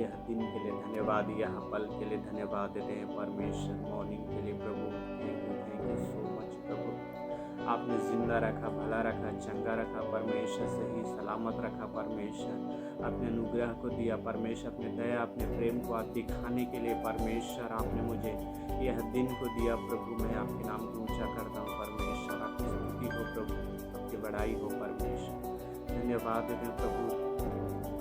यह दिन के लिए धन्यवाद, यह पल के लिए धन्यवाद देते हैं परमेश्वर। मॉर्निंग के लिए प्रभु थैंक यू सो मच प्रभु। आपने जिंदा रखा, भला रखा, चंगा रखा परमेश्वर, सही सलामत रखा परमेश्वर। अपने अनुग्रह को दिया परमेश्वर, अपने दया अपने प्रेम को आप दिखाने के लिए परमेश्वर आपने मुझे यह दिन को दिया प्रभु। मैं आपके नाम को ऊँचा करता हूँ परमेश्वर। आपकी स्तुति हो प्रभु, आपकी बड़ाई हो परमेश्वर। धन्यवाद देते हैं प्रभु,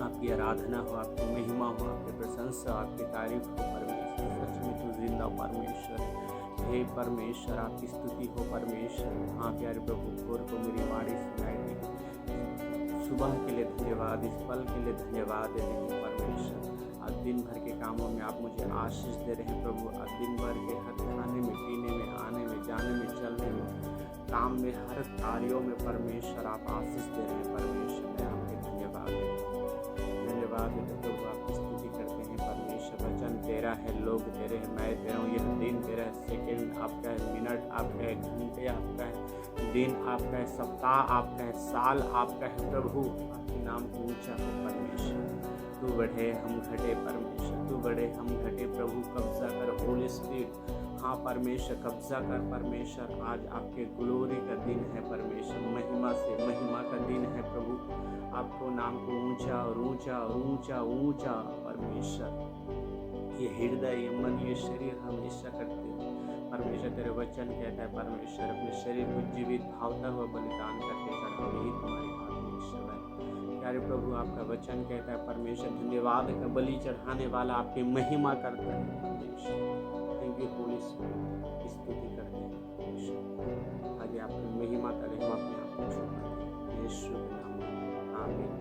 आपकी आराधना हो, आपकी महिमा हो, आपकी प्रशंसा, आपकी तारीफ हो परमेश्वर। सच में तू जिंदा परमेश्वर है। हे परमेश्वर आपकी स्तुति हो परमेश्वर। हाँ प्यारे प्रभु, भोर को मेरी वाणी सुनाई दी, सुबह के लिए धन्यवाद, इस पल के लिए धन्यवाद देते हैं परमेश्वर। आज दिन भर के कामों में आप मुझे आशीष दे रहे हैं प्रभु। आज दिन भर के हर खाने में, पीने में, आने में, जाने में, चलने में, काम में, हर कार्यों में परमेश्वर आप आशीष दे रहे हैं परमेश्वर। मैं आपके धन्यवाद देता हूँ, धन्यवाद देते प्रभु, आपकी स्तुति करते हैं परमेश्वर। वचन तेरा है, लोग तेरे हैं, मैं तेरा हूँ। यह दिन तेरा है, सेकेंड आपका है, मिनट आपका है, घंटे आपका है, दिन आपका है, सप्ताह आपका है, साल आपका है प्रभु। आपके नाम को ऊँचा हो परमेश्वर। तू बढ़े हम घटे परमेश्वर, तू बढ़े हम घटे प्रभु। कब्जा कर होली स्पिरिट, हाँ परमेश्वर कब्जा कर परमेश्वर। आज आपके ग्लोरी का दिन है परमेश्वर, महिमा से महिमा का दिन है प्रभु। आपको नाम को ऊंचा और ऊंचा और ऊंचा ऊंचा परमेश्वर। ये हृदय, ये मन, ये शरीर हमेशा करते हैं परमेश्वर। तेरे वचन कहता है परमेश्वर, अपने शरीर को जीवित भावता हुआ बलिदान करके चढ़ाओ, यही तुम्हारी परमेश्वर है। प्यारे प्रभु, आपका वचन कहता है परमेश्वर, धन्यवाद का बलि चढ़ाने वाला आपकी महिमा करता है परमेश्वर। थैंक यू होली स्पिरिट, स्तुति करते हैं परमेश्वर। आगे आपकी महिमा करें, हम अपने आप को छुपाते हैं यीशु के नाम में, आमीन।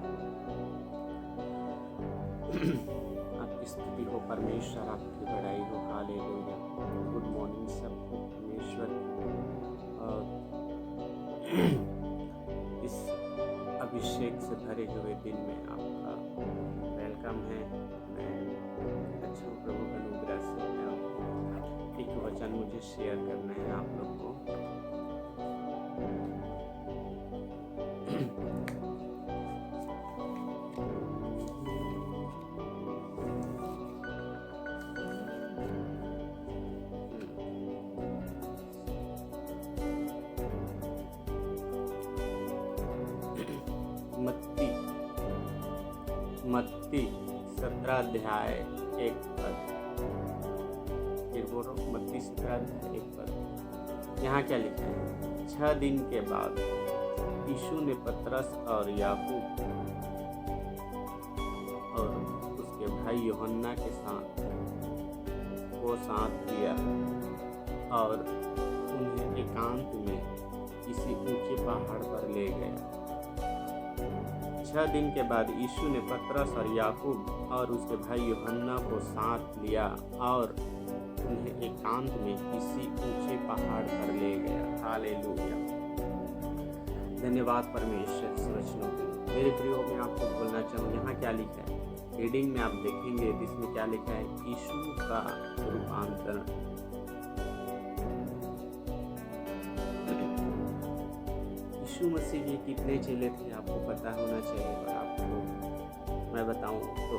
आपकी स्तुति हो परमेश्वर, आपकी बड़ाई हो, हालेलुया। गुड मॉर्निंग सबको परमेश्वर। इस अभिषेक से भरे हुए दिन में आपका वेलकम है। मैं अच्छा हूँ प्रभु के अनुग्रह से। एक वचन मुझे शेयर करना है आप लोग को। मत्ती 17 अध्याय 1 पद। फिर बोलो, मत्ती 17 अध्याय 1 पद। यहाँ क्या लिखा है? 6 दिन के बाद यीशु ने पतरस और याकूब और उसके भाई यूहन्ना के साथ लिया और उन्हें एकांत में किसी ऊंचे पहाड़ पर ले गया। 6 दिन के बाद यीशु ने पतरस और याकूब और उसके भाई यूहन्ना को साथ लिया और उन्हें एकांत में किसी ऊंचे पहाड़ पर ले गया। हालेलुया, धन्यवाद परमेश्वर इस वचनों के लिए। मेरे प्रियो, मैं आपको बोलना चाहूँ, यहाँ क्या लिखा है? रीडिंग में आप देखेंगे इसमें क्या लिखा है? यीशु का रूपांतरण। यीशु मसीह के कितने चेले थे आपको पता होना चाहिए। और आपको मैं बताऊं तो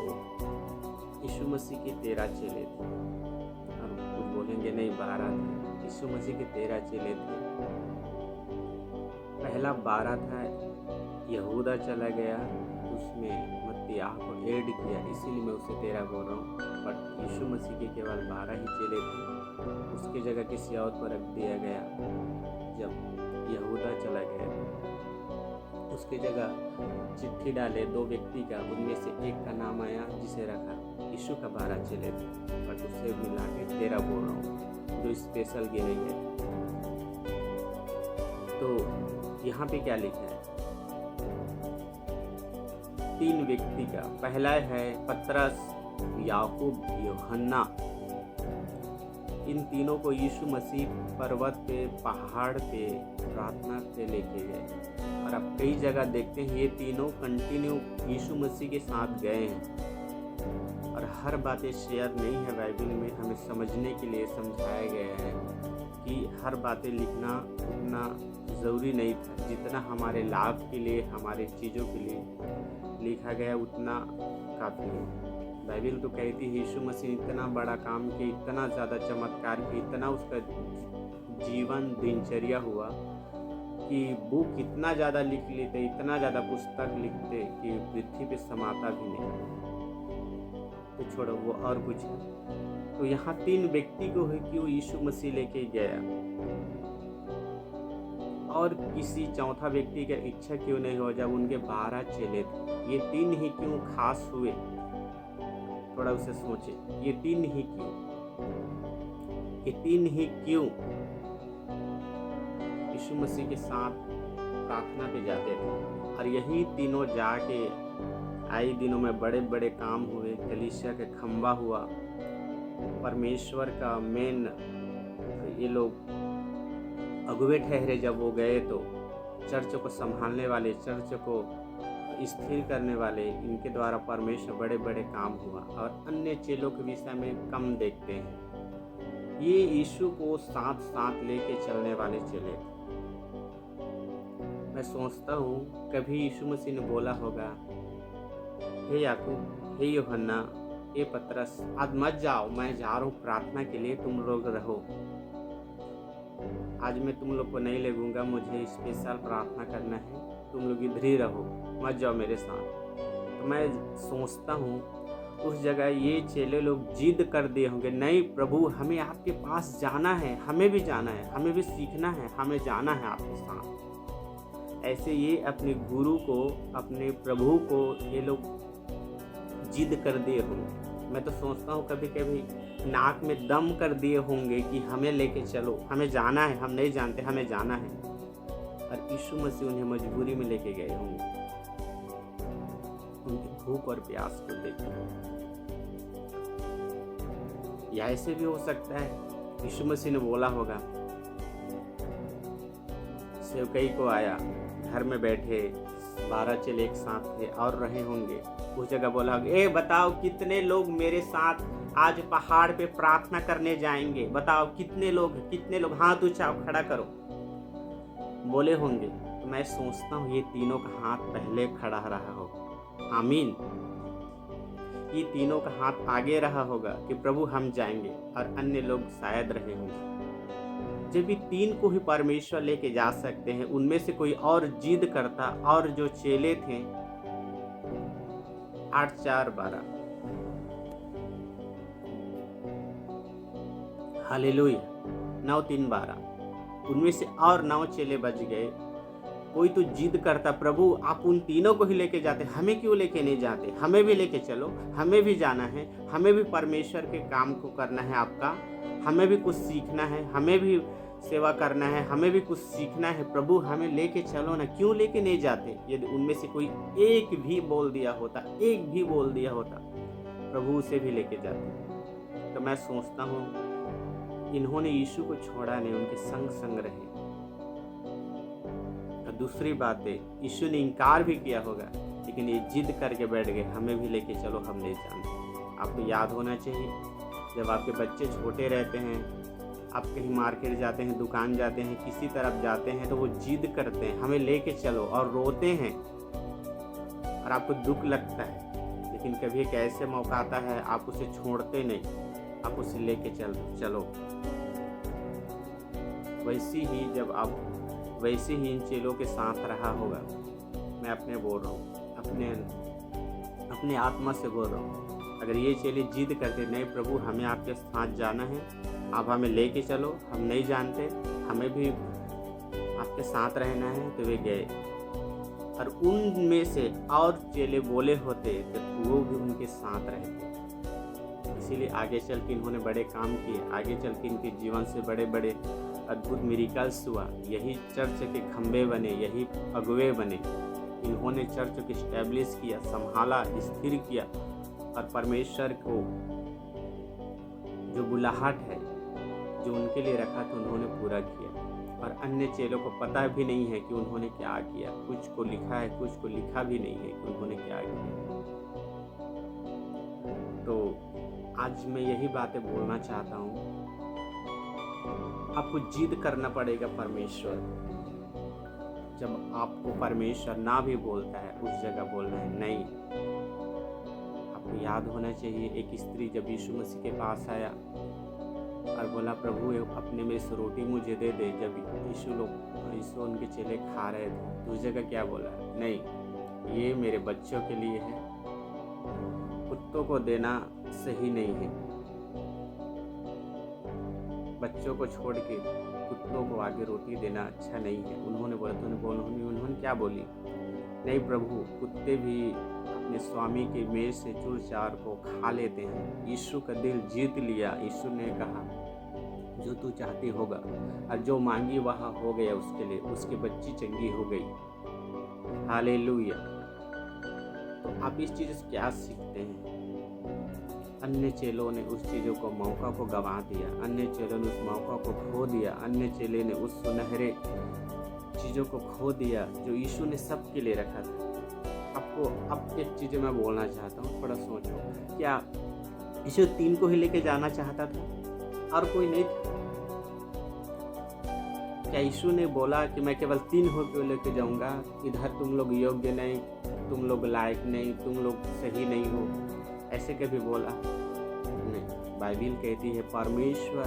यीशु मसीह के 13 चेले थे। और कुछ बोलेंगे नहीं, 12 थे। यीशु मसीह के 13 चेले थे। पहला 12 था, यहूदा चला गया, उसमें मत्तियाह को ऐड किया, इसीलिए मैं उसे 13 बोल रहा हूँ। बट यीशु मसीह के केवल 12 ही चेले थे। उसकी जगह किसी और को रख दिया गया। जब यहूदा चला गया, उसकी जगह चिट्ठी डाले 2 व्यक्ति का, उनमें से एक का नाम आया जिसे रखा यीशु का 12 चेले थे, बट उससे मिला के 13 बोल रहा हूँ, जो स्पेशल गिने गए। तो यहाँ पे क्या लिखा है? 3 व्यक्ति का, पहला है पतरस, याकूब, यूहन्ना। इन तीनों को यीशु मसीह पर्वत पे, पहाड़ पे प्रार्थना से लेके गए। और अब कई जगह देखते हैं ये तीनों कंटिन्यू यीशु मसीह के साथ गए हैं। और हर बातें शेयर नहीं है बाइबल में, हमें समझने के लिए समझाया गया है कि हर बातें लिखना उतना ज़रूरी नहीं था, जितना हमारे लाभ के लिए, हमारे चीज़ों के लिए लिखा गया उतना काफ़ी है। बाइबल तो कहती है यीशु मसीह इतना बड़ा काम किया, इतना ज़्यादा चमत्कार किया, इतना उसका जीवन दिनचर्या हुआ कि बुक इतना ज़्यादा लिख लेते, इतना ज़्यादा पुस्तक लिखते कि पृथ्वी पे समाता भी नहीं। तो छोड़ो वो और कुछ है। तो यहाँ 3 व्यक्ति को है कि वो यीशु मसीह लेके गया, और किसी चौथा व्यक्ति का इच्छा क्यों नहीं हो जब उनके 12 चेले थे। ये 3 ही क्यों खास हुए, थोड़ा उसे सोचे। ये 3 ही क्यों, ये 3 ही क्यों यीशु मसीह के साथ प्रार्थना पे जाते थे। और यही तीनों जाके आई दिनों में बड़े बड़े काम हुए, कलीसिया का खंबा हुआ, परमेश्वर का मेन ये लोग अगुवे ठहरे। जब वो गए तो चर्च को संभालने वाले, चर्च को स्थिर करने वाले, इनके द्वारा परमेश्वर बड़े बड़े काम हुआ। और अन्य चेलों के विषय में कम देखते हैं। ये यीशु को साथ साथ लेके चलने वाले चेले थे। मैं सोचता हूँ कभी यीशु मसीह ने बोला होगा, हे याकूब, हे यूहन्ना, हे पतरस, आज मत जाओ, मैं जा रहा हूँ प्रार्थना के लिए, तुम लोग रहो। आज मैं तुम लोग को नहीं ले जाऊंगा, मुझे स्पेशल प्रार्थना करना है, तुम लोग इधर ही रहो, मत जाओ मेरे साथ। तो मैं सोचता हूँ उस जगह ये चेले लोग जिद कर दिए होंगे, नहीं प्रभु, हमें आपके पास जाना है, हमें भी जाना है, हमें भी सीखना है, हमें जाना है आपके साथ। ऐसे ये अपने गुरु को, अपने प्रभु को ये लोग जिद कर दिए होंगे। मैं तो सोचता हूँ कभी कभी नाक में दम कर दिए होंगे कि हमें लेके चलो, हमें जाना है, हम नहीं जानते, हमें जाना है। और यीशु मसीह उन्हें मजबूरी में लेके गए होंगे, उनकी भूख और प्यास को देखकर। या ऐसे भी हो सकता है यीशु मसीह ने बोला होगा, सेवकई को आया, घर में बैठे 12 चेले एक साथ थे और रहे होंगे, उस जगह बोला होगा, ए बताओ कितने लोग मेरे साथ आज पहाड़ पे प्रार्थना करने जाएंगे, बताओ कितने लोग, हाथ उठाओ, खड़ा करो। बोले होंगे। तो मैं सोचता हूँ ये तीनों का हाथ पहले खड़ा रहा होगा, आमीन। ये तीनों का हाथ आगे रहा होगा कि प्रभु हम जाएंगे, और अन्य लोग शायद रहे होंगे। जब ये 3 को ही परमेश्वर लेके जा सकते हैं, उनमें से कोई और जिद करता, और जो चेले थे 8 4 12, हालेलुया, 9 3 12, उनमें से और 9 चेले बच गए। कोई तो जिद करता, प्रभु आप उन तीनों को ही लेके जाते, हमें क्यों लेके नहीं जाते, हमें भी लेके चलो, हमें भी जाना है, हमें भी परमेश्वर के काम को करना है आपका, हमें भी कुछ सीखना है, हमें भी सेवा करना है, हमें भी कुछ सीखना है, प्रभु हमें लेके चलो ना, क्यों लेके नहीं जाते। यदि उनमें से कोई एक भी बोल दिया होता, प्रभु उसे भी लेके जाते। तो मैं सोचता हूँ इन्होंने यीशु को छोड़ा नहीं, उनके संग संग रहे। तो दूसरी बात है, यीशु ने इनकार भी किया होगा, लेकिन ये जिद करके बैठ गए, हमें भी लेके चलो, हम नहीं जानते। आपको याद होना चाहिए, जब आपके बच्चे छोटे रहते हैं, आप कहीं मार्केट जाते हैं, दुकान जाते हैं, किसी तरफ जाते हैं, तो वो जिद करते हैं, हमें लेके चलो, और रोते हैं और आपको दुख लगता है। लेकिन कभी एक ऐसे मौका आता है, आप उसे छोड़ते नहीं, आप उसे लेके चलो। वैसे ही इन चेलों के साथ रहा होगा। मैं अपने बोल रहा हूँ, अपने आत्मा से बोल रहा हूँ। अगर ये चेले जिद करते, नहीं प्रभु हमें आपके साथ जाना है, आप हमें लेके चलो, हम नहीं जानते, हमें भी आपके साथ रहना है, तो वे गए। और उनमें से और चेले बोले होते तो वो भी उनके साथ रहते। इसीलिए आगे चल के इन्होंने बड़े काम किए, आगे चल के इनके जीवन से बड़े बड़े अद्भुत मिरेकल्स हुआ। यही चर्च के खंबे बने, यही अगुवे बने। इन्होंने चर्च को इस्टेब्लिश किया, संभाला, स्थिर किया, और परमेश्वर को जो बुलाहट है, जो उनके लिए रखा था, उन्होंने पूरा किया। और अन्य चेलों को पता भी नहीं है कि उन्होंने क्या किया। कुछ को लिखा है, कुछ को लिखा भी नहीं है कि उन्होंने क्या किया। तो आज मैं यही बातें बोलना चाहता हूँ, आपको जिद करना पड़ेगा परमेश्वर। जब आपको परमेश्वर ना भी बोलता है, उस जगह बोलना है नहीं, आपको याद होना चाहिए, एक स्त्री जब यीशु मसीह के पास आया और बोला प्रभु अपने में से रोटी मुझे दे दे, जब यीशु उनके चेले खा रहे थे तो उस जगह क्या बोला, नहीं ये मेरे बच्चों के लिए है, कुत्तों को देना सही नहीं है, बच्चों को छोड़ के कुत्तों को आगे रोटी देना अच्छा नहीं है। उन्होंने क्या बोली, नहीं प्रभु कुत्ते भी अपने स्वामी के मेज से चूर चार को खा लेते हैं। यीशु का दिल जीत लिया। यीशु ने कहा जो तू चाहती होगा, और जो मांगी वहाँ हो गया उसके लिए, उसकी बच्ची चंगी हो गई। हालेलुया। तो आप इस चीज़ से क्या सीखते हैं? अन्य चेलों ने उस चीज़ों को मौका को गंवा दिया, अन्य चेलों ने उस मौका को खो दिया, अन्य चेले ने उस सुनहरे चीज़ों को खो दिया जो यीशु ने सबके लिए रखा था। आपको अब एक चीज़ मैं बोलना चाहता हूँ, थोड़ा सोचो, क्या यीशु 3 को ही लेके जाना चाहता था और कोई नहीं था? क्या यीशु ने बोला कि मैं केवल 3 को लेके जाऊँगा, इधर तुम लोग योग्य नहीं, तुम लोग लायक नहीं, तुम लोग सही नहीं हो, ऐसे कभी बोला नहीं? बाइबिल कहती है परमेश्वर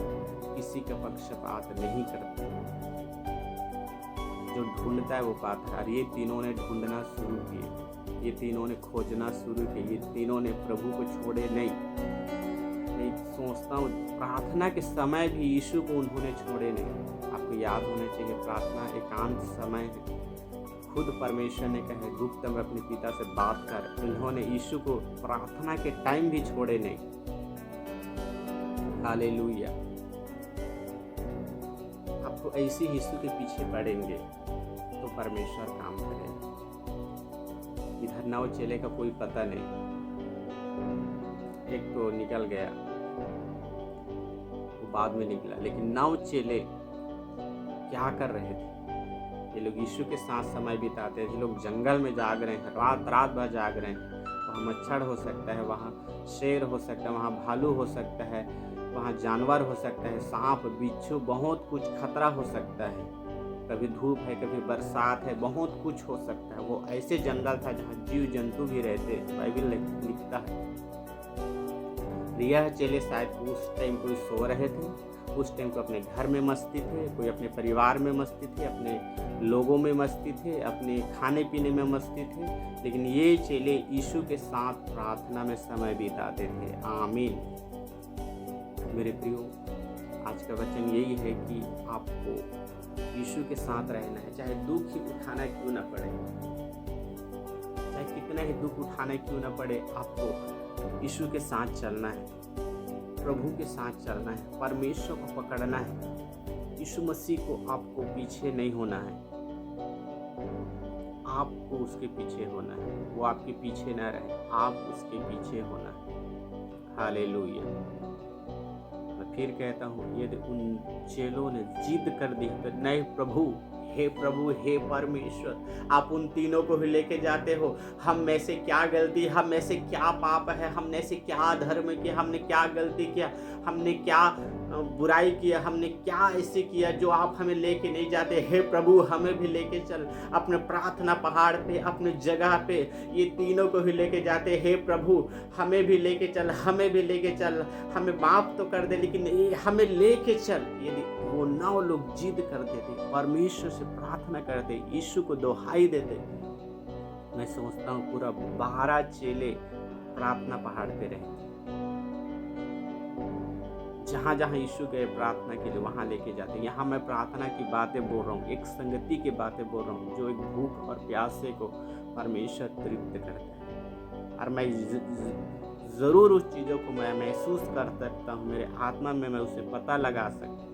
किसी का पक्षपात नहीं करता, जो ढूंढता है वो पाता है। और ये तीनों ने ढूंढना शुरू किए, ये तीनों ने खोजना शुरू किया, ये तीनों ने प्रभु को छोड़े नहीं। मैं सोचता हूँ प्रार्थना के समय भी यीशु को उन्होंने छोड़े नहीं। आपको याद होना चाहिए प्रार्थना एकांत समय है। खुद परमेश्वर ने कहा गुप्त में अपने पिता से बात कर। उन्होंने यीशु को प्रार्थना के टाइम भी छोड़े नहीं। हालेलुया। आपको ऐसे यीशु के पीछे पड़ेंगे तो परमेश्वर काम करेगा। इधर 9 चेले का कोई पता नहीं, एक तो निकल गया, वो बाद में निकला, लेकिन 9 चेले क्या कर रहे थे? ये लोग यीशु के साथ समय बिताते थे। लोग जंगल में जाग रहे हैं, रात भर जाग रहे हैं। वहाँ मच्छर हो सकता है, वहाँ शेर हो सकता है, वहाँ भालू हो सकता है, वहाँ जानवर हो सकता है, सांप बिच्छू, बहुत कुछ खतरा हो सकता है। कभी धूप है, कभी बरसात है, बहुत कुछ हो सकता है। वो ऐसे जंगल था जहाँ जीव जंतु भी रहते, बाइबल लिखता है। यह चेले शायद उस टाइम कोई सो रहे थे, उस टाइम को अपने घर में मस्ती थे, कोई अपने परिवार में मस्ती थे, अपने लोगों में मस्ती थे, अपने खाने पीने में मस्ती थे। लेकिन ये चेले यीशु के साथ प्रार्थना में समय बिताते थे। आमीन। मेरे प्रियो, आज का वचन यही है कि आपको यीशु के साथ रहना है, चाहे दुख ही उठाना क्यों ना पड़े, चाहे कितना ही दुख उठाना क्यों ना पड़े, आपको यीशु के साथ चलना है, प्रभु के साथ चलना है, परमेश्वर को पकड़ना है। यीशु मसीह को आपको पीछे नहीं होना है, आपको उसके पीछे होना है। वो आपके पीछे ना रहे, आप उसके पीछे होना है। हालेलुया। मैं फिर कहता हूँ, यदि उन चेलों ने जिद कर दी तो नहीं प्रभु, हे प्रभु, हे परमेश्वर, आप उन तीनों को ही लेके जाते हो। हम में से क्या गलती, हम में से क्या पाप है, हमने से क्या धर्म किया, हमने क्या गलती किया, हमने क्या बुराई किया, हमने क्या ऐसे किया जो आप हमें लेके नहीं जाते। हे प्रभु, हमें भी लेके चल अपने प्रार्थना पहाड़ पे, अपने जगह पे। ये तीनों को ही लेके जाते। हे प्रभु, हमें भी लेके चल, हमें भी लेके चल, हमें माफ तो कर दे लेकिन हमें लेके चल। यदि वो 9 लोग जिद करते थे, परमेश्वर से प्रार्थना करते, यीशु को दोहाई देते, मैं सोचता हूँ पूरा 12 चेले प्रार्थना पहाड़ पे रहे। जहाँ जहाँ यीशु गए प्रार्थना के लिए वहाँ लेके जाते। यहाँ मैं प्रार्थना की बातें बोल रहा हूँ, एक संगति की बातें बोल रहा हूँ, जो एक भूख और प्यासे को परमेश्वर तृप्त करता है। और मैं ज़रूर उस चीज़ों को मैं महसूस कर सकता हूँ, मेरे आत्मा में मैं उसे पता लगा सकता हूँ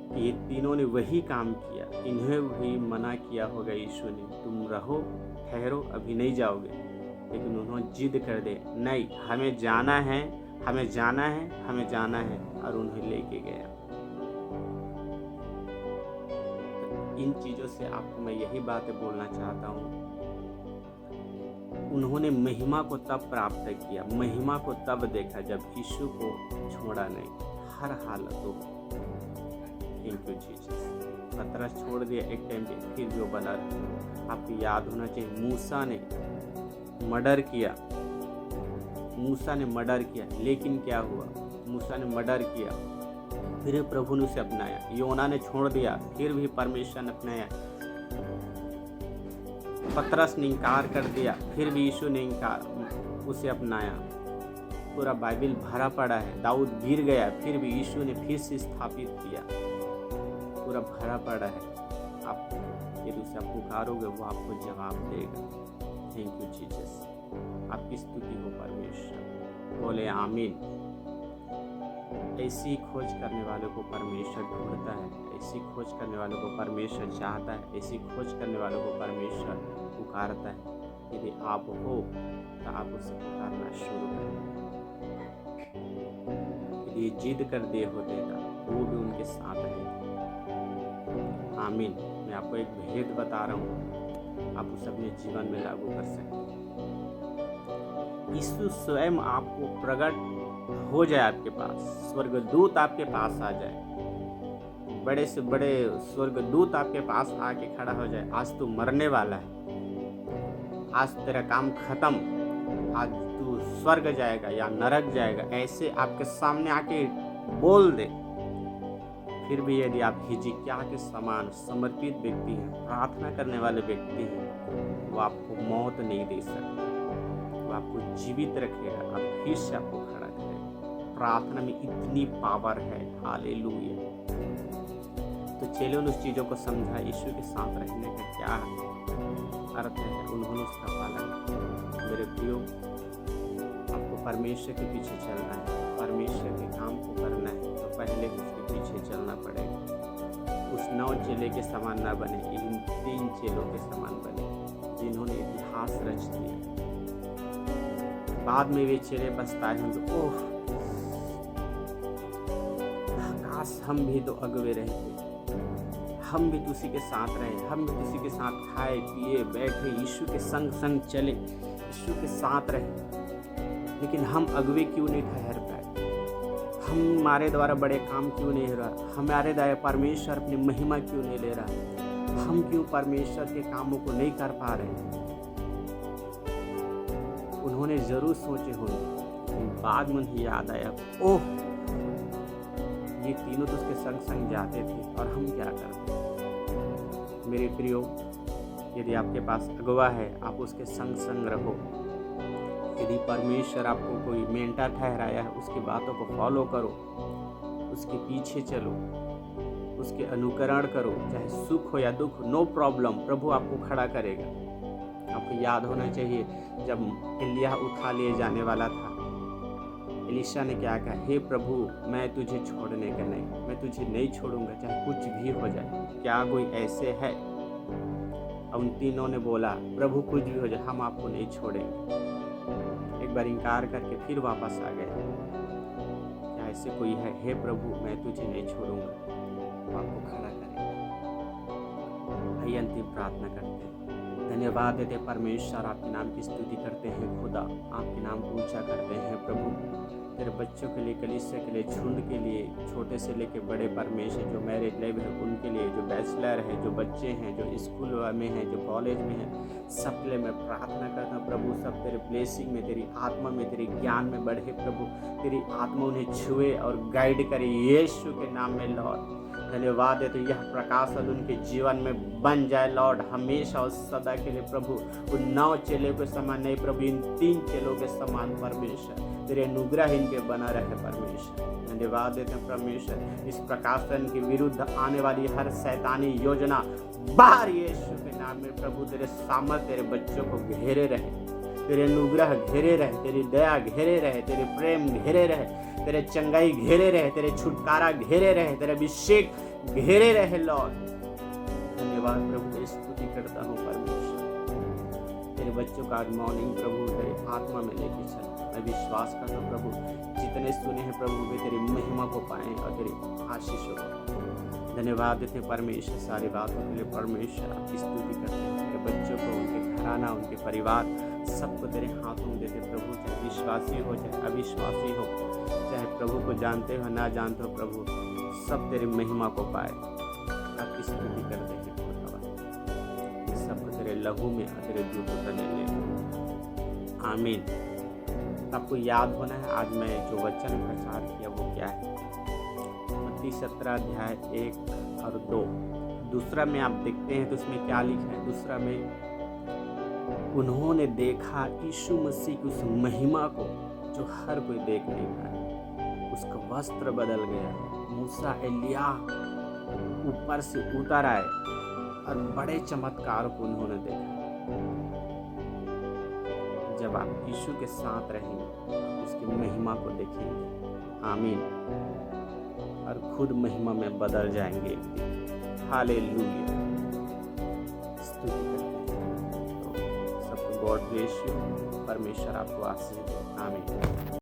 कि ये तीनों ने वही काम किया। इन्हें भी मना किया होगा यीशु ने, तुम रहो, ठहरो, अभी नहीं जाओगे, लेकिन उन्होंने जिद कर दे, नहीं हमें जाना है, हमें जाना है, हमें जाना है, और उन्हें लेके गया। तो इन चीज़ों से आपको मैं यही बातें बोलना चाहता हूँ। उन्होंने महिमा को तब प्राप्त किया, महिमा को तब देखा जब यीशु को छोड़ा नहीं, हर हालतों में। Thank you Jesus. पतरस छोड़ दिया एक टाइम पे, फिर भी वो बना रहा। आपको याद होना चाहिए मूसा ने मर्डर किया, मूसा ने मर्डर किया, लेकिन क्या हुआ? मूसा ने मर्डर किया, फिर प्रभु ने उसे अपनाया। योना ने छोड़ दिया, फिर भी परमेश्वर ने अपनाया। पतरस ने इनकार कर दिया, फिर भी यीशु ने उसे अपनाया। पूरा बाइबल भरा पड़ा है। दाऊद गिर गया, फिर भी यीशु ने फिर से स्थापित किया। पूरा भरा पड़ा है। आप यदि उसे आप पुकारोगे, वो आपको जवाब देगा। Thank you Jesus. आपकी स्तुति हो परमेश्वर। बोले आमीन। ऐसी खोज करने वालों को परमेश्वर ढूंढता है, ऐसी खोज करने वालों को परमेश्वर चाहता है, ऐसी खोज करने वालों को परमेश्वर पुकारता है। यदि आप हो तो आप उसे पुकारना शुरू करें। यदि जिद कर दिए होते तो वो भी उनके साथ रहते। आमीन। मैं आपको एक भेद बता रहा हूँ, आप उसे अपने जीवन में लागू कर सकते हैं। यीशु स्वयं आपको प्रकट हो जाए, आपके पास स्वर्गदूत आपके पास आ जाए, बड़े से बड़े स्वर्गदूत आपके पास आके खड़ा हो जाए। आज तू मरने वाला है, आज तेरा काम खत्म, आज तू स्वर्ग जाएगा या नरक जाएगा, ऐसे आपके सामने आके बोल दे। फिर भी यदि आप हिजकिय्याह के समान समर्पित व्यक्ति हैं, प्रार्थना करने वाले व्यक्ति हैं, वो आपको मौत नहीं दे सकते, वो आपको जीवित रखेगा, आप फिर से आपको खड़ा करेगा। प्रार्थना में इतनी पावर है। हालेलुया। तो चेलों ने उस चीज़ों को समझा, यीशु के साथ रहने का क्या अर्थ है, उन्होंने उसका पालन किया। मेरे प्रियो, आपको परमेश्वर के पीछे चलना है, परमेश्वर के काम को करना है, तो पहले उसके पीछे चलना पड़ेगा। उस 9 चेले के समान ना बने, इन 3 चेलों के समान बने जिन्होंने इतिहास रच दिया। बाद में वे चेले पछताए होंगे, ओह काश हम भी तो अगुवे रहते, हम भी तुसी के साथ रहे, हम भी तुसी के साथ खाए पिए बैठे, यीशु के संग संग चले, यीशु के साथ रहे। लेकिन हम अगुवे क्यों नहीं ठहर पाए? हमारे द्वारा बड़े काम क्यों नहीं हो रहा? हमारे द्वारा परमेश्वर अपनी महिमा क्यों नहीं ले रहा? हम क्यों परमेश्वर के कामों को नहीं कर पा रहे? उन्होंने जरूर सोचे होंगे, बाद में उन्हें याद आया, ओह ये तीनों तो उसके संग संग जाते थे और हम क्या करते? मेरे प्रियो, यदि आपके पास अगुवा है, आप उसके संग संग रहो। यदि परमेश्वर आपको कोई मेंटर ठहराया है, उसकी बातों को फॉलो करो, उसके पीछे चलो, उसके अनुकरण करो, चाहे सुख हो या दुख, नो प्रॉब्लम, प्रभु आपको खड़ा करेगा। आपको याद होना चाहिए, जब एलिय्याह उठा लिए जाने वाला था, एलीशा ने क्या कहा, हे प्रभु मैं तुझे छोड़ने का नहीं, मैं तुझे नहीं छोड़ूंगा चाहे कुछ भी हो जाए। क्या कोई ऐसे है? उन तीनों ने बोला, प्रभु कुछ भी हो जाए हम आपको नहीं छोड़ेंगे। एक बार इनकार करके फिर वापस आ गए। क्या ऐसे कोई है? हे प्रभु मैं तुझे नहीं छोड़ूंगा, वो आपको खड़ा करेगा। भाई अंतिम प्रार्थना करते हैं। धन्यवाद देते परमेश्वर, आपके नाम की स्तुति करते हैं खुदा, आपके नाम को ऊंचा करते हैं प्रभु। तेरे बच्चों के लिए, कलीसिया के लिए, झुंड के लिए, छोटे से लेके बड़े परमेश्वर, जो मैरिड लाइफ है उनके लिए, जो बैचलर है, जो बच्चे हैं, जो स्कूल में हैं, जो कॉलेज में हैं, सब के लिए मैं प्रार्थना करता हूँ प्रभु। सब तेरे ब्लेसिंग में, तेरी आत्मा में, तेरे ज्ञान में बढ़े प्रभु। तेरी आत्मा उन्हें छुए और गाइड करे यीशु के नाम में लॉर्ड। धन्यवाद है, तो यह प्रकाश उनके जीवन में बन जाए लॉर्ड, हमेशा और सदा के लिए प्रभु। उन 9 चेलों के समान नहीं प्रभु, इन 3 चेलों के समान परमेश्वर, तेरे अनुग्रह इनके बना रहे परमेश्वर। धन्यवाद देते हैं परमेश्वर, इस प्रकाशन के विरुद्ध आने वाली हर शैतानी योजना बाहर यीशु के नाम में प्रभु। तेरे सामर्थ्य तेरे बच्चों को घेरे रहे, तेरे अनुग्रह घेरे रहे, तेरी दया घेरे रहे, तेरे प्रेम घेरे रहे, तेरे चंगाई घेरे रहे, तेरे छुटकारा घेरे रहे, तेरे अभिषेक घेरे रहे लॉर्ड। धन्यवाद प्रभु, तेरी स्तुति करता हूँ परमेश्वर। तेरे बच्चों का आज मॉर्निंग प्रभु तेरे आत्मा में लेके चल। मैं विश्वास करता हूँ प्रभु, जितने सुने हैं प्रभु वे तेरी महिमा को पाएं और तेरी आशीष हो। धन्यवाद देते परमेश्वर, सारी बातों के लिए परमेश्वर आपकी स्तुति करते हैं। तेरे बच्चों को, उनके घराना, उनके परिवार सबको तेरे हाथों में देते प्रभु। चाहे विश्वासी हो चाहे अविश्वासी हो, चाहे प्रभु को जानते हो ना जानते हो प्रभु, सब तेरी महिमा को पाए। आपकी स्तुति करते हैं सब तेरे लहू में, तेरे दूतों तले ले। आमीन। आपको याद होना है आज मैं जो वचन प्रचार किया वो क्या है। मत्ती 17 अध्याय 1 और 2। दूसरा में आप देखते हैं तो उसमें क्या लिखा है। दूसरा में उन्होंने देखा यीशु मसीह की उस महिमा को जो हर कोई देख नहीं पाया। उसका वस्त्र बदल गया, मूसा एलिया ऊपर से उतर आए और बड़े चमत्कार को उन्होंने देखा। जब आप यीशु के साथ रहेंगे उसकी महिमा को देखेंगे, आमीन, और खुद महिमा में बदल जाएंगे। हालेलुया, स्तुति करते हैं। तो सबको गॉड ब्लेस यू, परमेश्वर आपको आशीष दे, आमीन।